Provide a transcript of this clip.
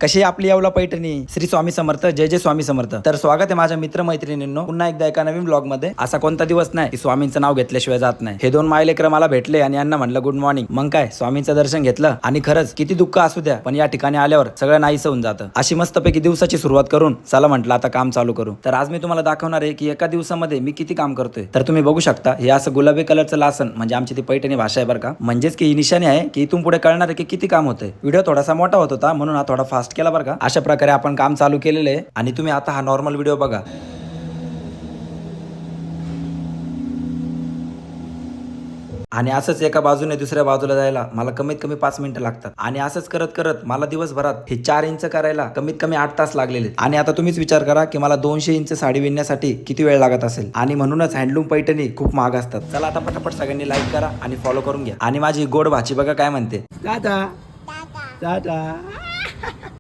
कशी आपली येवला पैठणी. श्री स्वामी समर्थ. जय जय स्वामी समर्थ. तर स्वागत आहे माझ्या मित्र मैत्रिणींनो पुन्हा एकदा एका नवीन ब्लॉग मध्ये. असा कोणता दिवस नाही की स्वामींचं नाव घेतल्याशिवाय जात नाही. हे दोन मायलेकर मला भेटले आणि यांना म्हणलं गुड मॉर्निंग. मग काय स्वामींचं दर्शन घेतलं आणि खरंच किती दुःख असू द्या पण या ठिकाणी आल्यावर सगळं नाहीसं होऊन जातं. अशी मस्तपैकी दिवसाची सुरुवात करून चला म्हटलं आता काम चालू करू. तर आज मी तुम्हाला दाखवणार आहे की एका दिवसामध्ये मी किती काम करतोय. तर तुम्ही बघू शकता हे असं गुलाबी कलरचं लासन म्हणजे आमची ती पैठणी भाषा आहे बरं का. म्हणजेच की ही निशाणी आहे की इथून पुढे कळणार आहे की किती काम होतंय. व्हिडिओ थोडासा मोठा होत होता म्हणून हा थोडा फास्ट केला बरं का. अशा प्रकारे आपण काम चालू केलेलं आहे आणि तुम्ही आता हा नॉर्मल व्हिडिओ बघा. आणि असंच एका बाजूने दुसऱ्या बाजूला जायला मला कमीत कमी 5 मिनिटं लागतात. आणि असंच करत करत मला दिवसभरात हे 4 इंच करायला कमीत कमी 8 तास लागलेले. आणि आता तुम्हीच विचार करा की मला 200 इंच साडी विणण्यासाठी किती वेळ लागत असेल. आणि म्हणूनच हँडलूम पैठणी खूप महाग असतात. चला आता पटापट सगळ्यांनी लाईक करा आणि फॉलो करून घ्या. आणि माझी गोड भाची बघा काय म्हणते. टाटा टाटा.